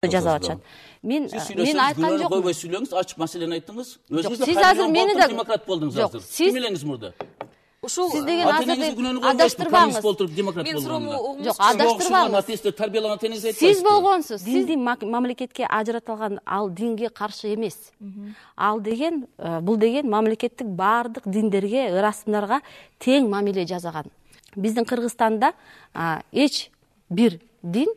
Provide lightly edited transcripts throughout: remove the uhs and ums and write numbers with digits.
жазалап жатат. Мен айткан жокмун. Койбой сүйлөңүз, ачык маселени айттыңыз. Өзүңүз Сиз азыр мени да демократ болдуңуз азыр. Ким элеңиз мурда? Ушул сиз деген азыр адаштырбаңыз. Мен суроомду жок, адаштырбаңыз. Сиз болгонсуз. Диндин мамлекетке ажыратылган ал динге каршы эмес. Ал деген бул деген мамлекеттик баардык диндерге, ырасымдарга тең мамиле жасаган. Биздин Кыргызстанда эч бир дин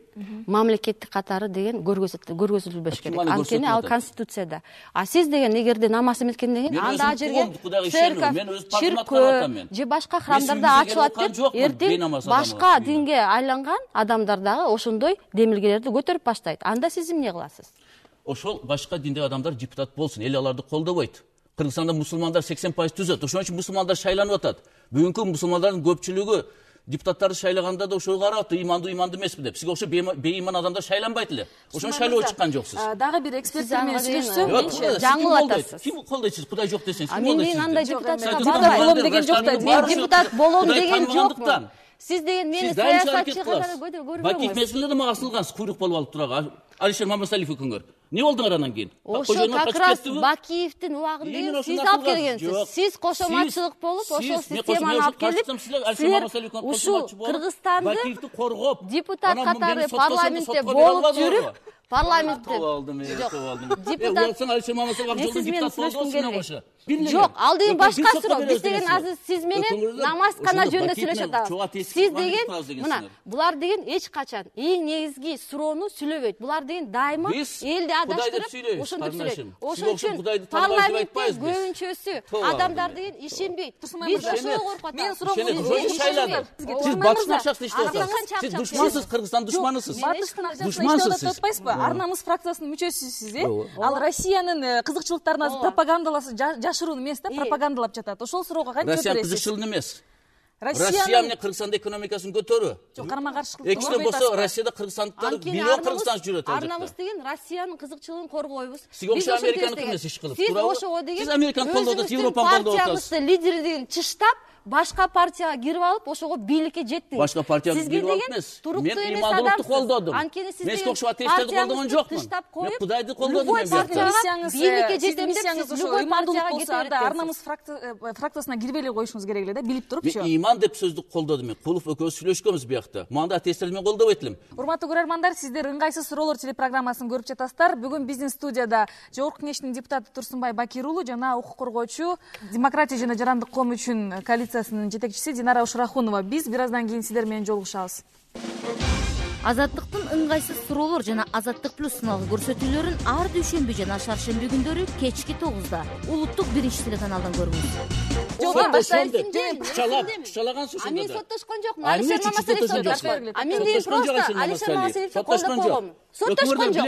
мамлекеттик катары деген көргөзүлбөш керек. Анткени ал конституцияда. А сиз деген эгерде намаз эметкен деген анда ал жерге церковь, чиркөө же башка храмдарда ачылат деп эртең башка динге айланган адамдар дагы ошондой демилгелерди көтөрүп баштайт. Анда сиз эмне кыласыз? Ошол башка диндеги адамдар депутат болсун, эл аларды колдобойт. Кыргызстанда мусулмандар 80% түзөт. Ошон үчүн мусулмандар шайланып атат. Бүгүнкү мусулмандардын көпчүлүгү депутаттарды шайлаганда да ошого карап, имандуу эмеспи деп. Сизге окшоп бейиман адамдар шайланбайт эле. Ошон шайлоо чыккан жоксуз. Дагы бир эксперттер менен сүйлөшсөм, жаңылып атасыз. Ким колдойт? Кудай жок десеңиз, ким колдойт? Мен андай депутатка болом деген жок да. Мен депутат болом деген жокмун. Сиз деген мени саясатчы катары көрбөңүз. Бакиев мезгилинде да мага асылгансыз, куйрук болуп алып турага. Алишер Мамасалиев экөөңөр. Не болдуңар анан кийин? Ошо как раз Бакиевдин убагында сиз алып келгенсиз. Сиз кошоматчылык болуп, ошол системаны алып келип, силер ушул Кыргызстанды Бакиевди коргоп, депутат катары парламентте болуп жүрүп, парламентте депутат Алишер Мамасалиев жолдон депутат болду. Жок, ал деген башка суроо. Биз деген азыр сиз менен намазкана жөнүндө сүйлөшүп атабыз. Сиз деген мына булар деген эч качан эң негизги суроону сүйлөбөйт. Булар деген дайыма элди адаштырып, ошентип сүйлөйт. Ошон үчүн парламентте көбүнчөсү адамдар деген ишенбейт. Биз ошого коркуп атабыз. Мен суроомду Сиз батыштын акчасын иштеп атасыз. Сиз душмансыз, Кыргызстан душманысыз. Батыштын акчасын иштеп атпайсызбы? Арнамыз фракциясынын мүчөсүсүз, Ал Россиянын кызыкчылыктарын пропагандаласы жашыруун эмес да, пропагандалап жатат. Ошол суроого кантип жооп бересиз? Россия кызыкчылык эмес. Россия менен Кыргызстандын экономикасын көтөрүү. Жок, карама-каршылык. Экинчиден болсо Россияда кыргызстандыктар миллион кыргызстан жүрөт. Арнамыз деген Россиянын кызыкчылыгын коргойбуз. Сиз ошо американдык эмес иш кылып турабы? Сиз ошого деген сиз американы колдоп, Европаны колдоп атасыз. Лидери деген чыштап, башка партияга кирип алып, ошого бийликке жеттиңиз. Башка партияга кирип алып эмес. Мен имандуулукту колдодум. Анткени сиз мен окшо атеисттерди колдогон жокмун. Мен Кудайды колдодум. Бийликке жеттим деп сиз ошо имандуулук болсо анда Арнамыз фракциясына кирбей эле коюшуңуз керек эле да, билип турупчу. Мен иман деп сөздү колдодум. Мен Кулов экөөбүз сүйлөшкөнбүз биякта. Мында атеисттерди мен колдобойт элем. Урматтуу көрөрмандар, сиздер ыңгайсыз суроолор телепрограммасын көрүп жатасыздар. Бүгүн биздин студияда Жогорку Кеңештин депутаты Турсунбай Бакир уулу жана укук коргоочу, демократия жана жарандык коом үчүн коалициясынын жетекчиси Динара Ушрахунова. Биз бир аздан кийин сиздер менен жолугушабыз. Азаттыктын ыңгайсыз суроолор жана Азаттык плюс сыналгы көрсөтүүлөрүн ар дүйшөмбү жана шаршемби күндөрү кечки 9да Улуттук биринчи телеканалдан көрүңүз. Жок, баштайсың. Чалагансыз ошондо. Мен соттошкон жокмун. Алишер Мамасалиев соттошкон. Мен деген просто Алишер Мамасалиевди колдоп койгонмун. Соттошкон жок.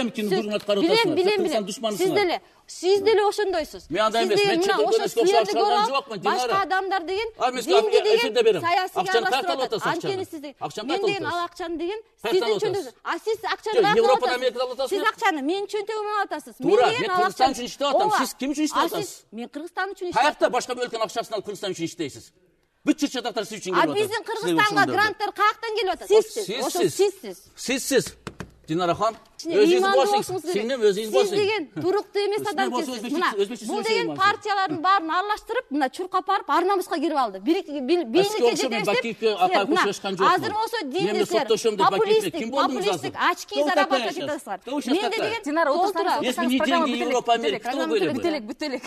Билем. Сиз деле ошондойсуз. Мен андай эмес. Мен силерди көрүп, башка адамдар деген динди деген саясийге аралаштырып атат. Анткени сиз мен деген ал акчаны деген сиздин чөнтөгүңүз. А сиз акчаны каяктан Европада, Америкада алып атасыз. Сиз акчаны менин чөнтөгүмөн алып атасыз. Туура, мен Кыргызстан үчүн иштеп атам. Сиз ким үчүн иштеп атасыз? Мен Кыргызстан үчүн иштеп. Каякта башка өлкөнүн акчасын алып Кыргызстан үчүн иштейсиз? Бүт чыр-чатактар сиз үчүн келип атат. А биздин Кыргызстанга гранттар каяктан келип атат? Сизсиз. Динарахан, өзүңүз болсуңуз, сиңдим өзүңүз болсуңуз. Сиз деген туруктуу эмес адамсыз. Мына, бул деген партиялардын баарын аралаштырып, мына чуркап барып, Арнамызга кирип алды. Бийликке жетебиз. Азыр болсо диндесер, популисттик, очки зарабатывать этесиңар. Менде деген Динара бүтелек.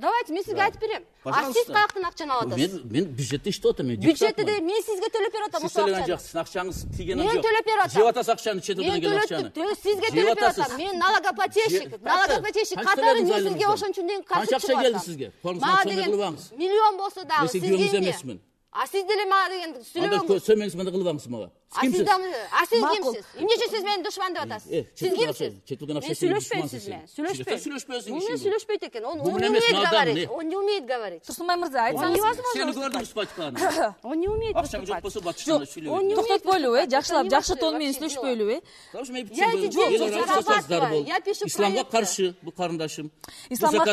Давайте, мен сизге айтып берем. А сиз каяктан акчаны алып атасыз? Мен бюджетте иштеп атам. Бюджетте де мен сизге төлөп берип атам ошол акчаны. Акчаңыз тигенин жок. Мен төлөп берип атам. Жеп атасыз акчаны, чет элден акчаны. Сизге төлөп берип атам. Мен налогоплательщик катары мен сизге ошон үчүн деген каршы чыгып атам. Канча акча келди сизге? Мага деген миллион болсо дагы сизге эмне? А сиз деле мага деген сүйлөгөн. Анда сөмеңиз менен кылып алыңыз мага. Сиз кимсиз? Эмне үчүн сиз мени душман деп атасыз? Сиз кимсиз? Мен сүйлөшпөйм сиз менен. Мен сүйлөшпөйт экен. Он не умеет говорить. Турсунбай мырза, айтсаңыз. Сени көрдүңүз пачканы. Он не умеет. Акчаң жок болсо батыштан сүйлөйбү. Токтотпойлубу, жакшылап, жакшы тон менен сүйлөшпөйлүбү? Я пишу исламга каршы бул карындашым. Исламга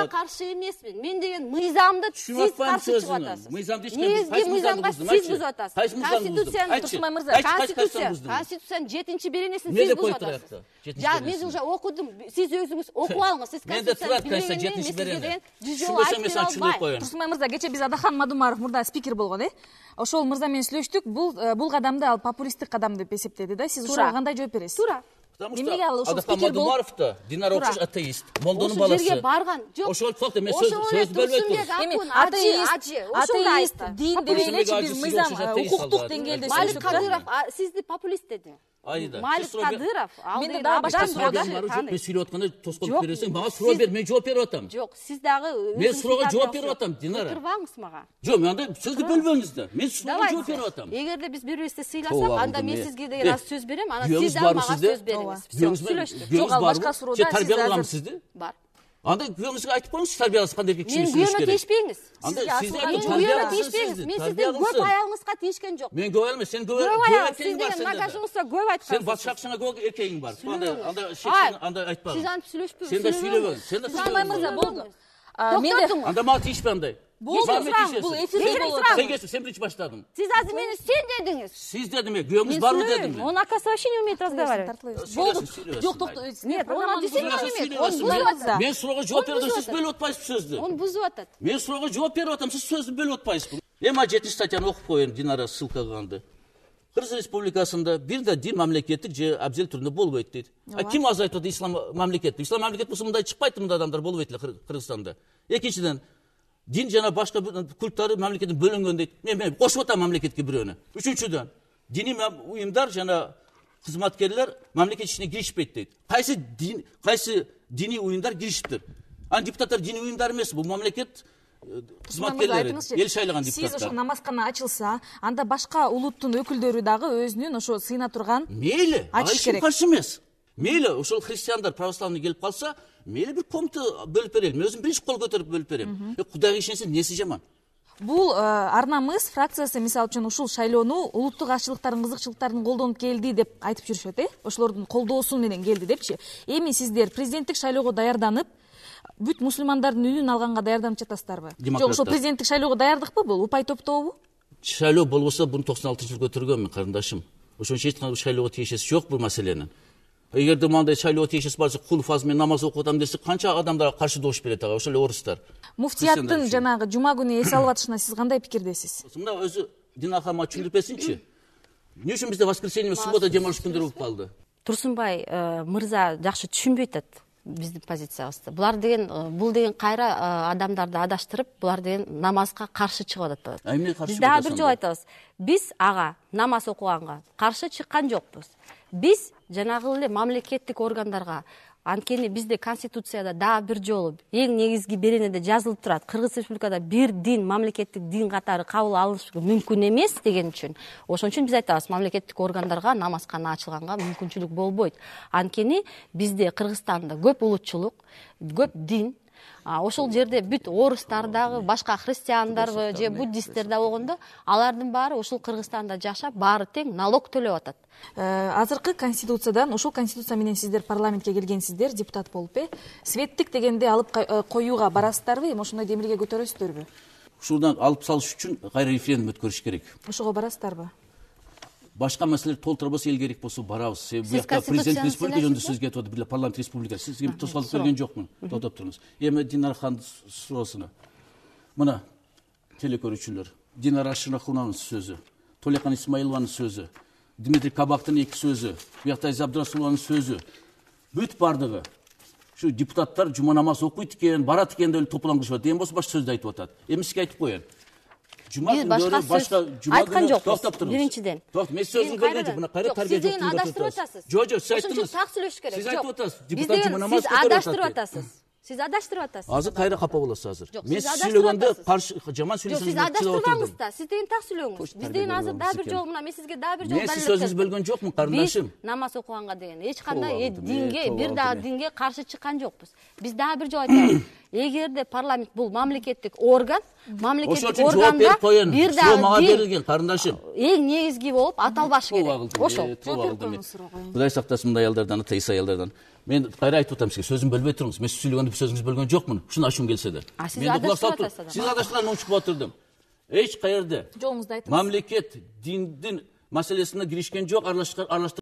каршы эмесмин. Мен деген мыйзамды сиз каршы чыгып атасыз. Мыйзамды ичкен негизги мыйзамга сиз бузуп атасыз. Конституциянын 7-чи беренесин сиз бузуп атасыз. Жа, мен уже окудум. Сиз өзүңүз окуп алыңыз. Сиз Конституцияны Турсунбай мырза, кече биз Адахан Мадумаров мурда спикер болгон, ошол мырза менен сүйлөштүк. Бул кадамды ал популисттик кадам деп эсептеди да. Сиз ошого кандай жооп бересиз? Туура. Потому что Адахан Мадумаров да Динара окшош атеист. Молдонун баласы. Ошол жерге барган. Ошол токто мен сөз бөлбөй турмун. Атеист, дин деп элечи биз мыйзам укуктук деңгээлде Малик Кадыров сизди популист деди. Малик Кадыров Мен дагы башка суроодо мен сүйлөп атканда тоскоолуп бересең, мага суроо бер, мен жооп берип атам. Жок, сиз дагы мен суроого жооп берип атам, Динара. Отурбаңыз мага. Жок, мен андай сөздү бөлбөңүз да. Мен суроого жооп берип атам. Эгерде биз бири-бирибизди сыйласак, анда мен сизге деген аз сөз берем, анан сиз дагы мага сөз бериңиз. Сүйлөштүк. Жок, ал башка суроодо тарбия кыламын сизди. Бар. Анда күйөөңүзгө айтып коюңуз, тарбияласыз кандай киши Мен күйөөмө тийишпеңиз. Анда сиз күйөөмө тийишпеңиз. Мен сиздин көп аягыңызга тийишкен жок. Мен көп эмес, сен көп сиз деген накажыңызда көп айткансыз. Сен батыш акчаңа көп эркегиң бар. Анда айтпа. Сиз антип сүйлөшпөңүз. Сен да сүйлөбөң. Сен да Турсунбай мырза, болду. Анда мага тийишпе андай. Бул эфирде болот. Сен биринчи баштадың. Сиз азыр мени сен дедиңиз. Сиз дедим, күйөөңүз барбы дедим. Он, оказывается, вообще не умеет разговаривать. Болду. Жок, Нет, он действительно не умеет. Он бузуп атат. Мен суроого жооп берип атам, сиз бөлүп атпайсызбы сөздү? Он бузуп атат. Мен суроого жооп берип атам, сиз сөздү бөлүп атпайсызбы? Эми 7-чи статьяны окуп коеюн, Динара ссылка кылганды. Кыргыз Республикасында бир да дин мамлекеттик же абзел түрүндө болбойт дейт. Ким азайтып атат ислам мамлекетти? Ислам мамлекет болсо мындай чыкпайт, мындай адамдар болбойт эле Кыргызстанда. Экинчиден, дин жана башка культтары мамлекеттен бөлүнгөн дейт. Мен кошуп атам мамлекетке бирөөнү. Үчүнчүдөн, диний уюмдар жана кызматкерлер мамлекет ишине киришпейт дейт. Кайсы диний уюмдар киришиптир? Анын депутаттар диний уюмдар эмес, бул мамлекет кызматкерлери, эл шайлаган депутаттар. Сиз ошо намазкана ачылса, анда башка улуттун өкүлдөрү дагы өзүнүн ошо сыйна турган мейли, ачыш керек. Каршы эмес. Мейли, ошол христиандар, православный келип калса, мейли бир комната бөлүп берели. Мен өзүм биринчи кол көтөрүп бөлүп берем. Кудайга ишенсем, неси жаман? Бул арнамыз фракциясы мисалы үчүн ушул шайлоону улуттук азчылыктардын кызыкчылыктарын колдонуп келди деп айтып жүрүшөт, ошолордун колдоосу менен келди депчи. Эми сиздер президенттик шайлоого даярданып, бүт мусулмандардын үнүн алганга даярданып жатасыздарбы? Жок, ошол президенттик шайлоого даярдыкпы бул? Упай топтообу? Шайлоо болбосо буну 96-жылы көтөргөнмүн, карындашым. Ошон үчүн эч кандай шайлоого тиешеси жок бул маселенин. Эгерде мындай шайлоого тиешеси барса, кулуп аз мен намаз окуп атам десе, канча адамдар каршы добуш берет ага, ошол эле орустар. Муфтияттын жанагы жума күнү эс алып атышына сиз кандай пикирдесиз? Мында өзү Дина ахама түшүндүрүп берсинчи. Эмне үчүн бизде воскресенье, суббота дем алыш күндөрү болуп калды? Турсунбай мырза жакшы түшүнбөй атат биздин позициябызды. Булар деген бул деген кайра адамдарды адаштырып, булар деген намазга каршы чыгып атат. Биз дагы бир жолу айтабыз. Биз ага намаз окуганга каршы чыккан жокпуз. Биз жанагы эле мамлекеттик органдарга, анткени бизде конституцияда дагы бир жолу эң негизги беренеде жазылып турат. Кыргыз Республикада бир дин, мамлекеттик дин катары кабыл алыш мүмкүн эмес деген үчүн. Ошон үчүн биз айтабыз, мамлекеттик органдарга намазкана ачылганга мүмкүнчүлүк болбойт. Анткени бизде Кыргызстанда көп улутчулук, көп дин, ошол жерде бүт орустар дагы, башка христиандарбы же буддисттер да болгондо, алардын баары ошол Кыргызстанда жашап, баары тең налог төлөп атат. Азыркы конституциядан, ошол конституция менен сиздер парламентке келгенсиздер, депутат болуп, светтик дегенди алып коюуга барасыздарбы? Эми ошондой демилге көтөрөсүздөрбү? Ушудан алып салыш үчүн кайра референдум өткөрүш керек. Ошого барасыздарбы? Башка маселелер толтурбосо, эл керек болсо барабыз. Бияка президент республика жөнүндө сөз кетип атат, била парламент республика. Сизге тосалып берген жокмун, токтоп туруңуз. Эми Динара ханым суроосуна. Мына телекөрүүчүлөр, Динара Шынахунованын сөзү, Толекан Исмаилованын сөзү, Дмитрий Кабактын эки сөзү, Биятай Абдрасулованын сөзү. Бүт бардыгы ушу депутаттар жума намаз окуйт экен, барат экен деп топлангышып атат. Эми болсо башка сөздү айтып атат. Эми сизге айтып коеюн. Биз башка сөз айткан жокпуз. Биринчиден. Мен сөзүн бөлгөн жок. Мына кайра тарбия жок. Сиз деген адаштырып атасыз. Жок, сиз айттыңыз. Ошон үчүн так сөйлөш керек. Сиз айтып атасыз. Биз деген сиз адаштырып атасыз. Сиз адаштырып атасыз. Азыр кайра капа болосуз азыр. Мен сүйлөгөндө каршы жаман сөйлөсөм. Сиз адаштырбаңыз да. Сиз деген так сүйлөңүз. Биз деген азыр дагы бир жолу, мына мен сизге дагы бир жолу далилдеп. Мен сөзүңүздү бөлгөн жокмун, карындашым. Биз намаз окуганга деген эч кандай динге, бир дагы динге каршы чыккан жокпуз. Биз дагы бир жолу айтабыз. Эгерде парламент бул мамлекеттик орган, мамлекеттик органда бир дагы мага берилген, карындашым. Эң негизги болуп аталбашы керек. Ошол. Кудай сактасын мындай аялдардан, атеист аялдардан. Мен кайра айтып атам сизге, сөзүн бөлбөй туруңуз. Мен сөйлөгөндө сөзүңүздү бөлгөн жокмун. Ушуну ачуум келсе да. Сиз адаштырып атасыз. Сиз адаштырган үчүн чыгып отурдум. эч каерде жолуңузду айтыңыз. мамлекет диндин маселесине киришкен жок, аралаштырып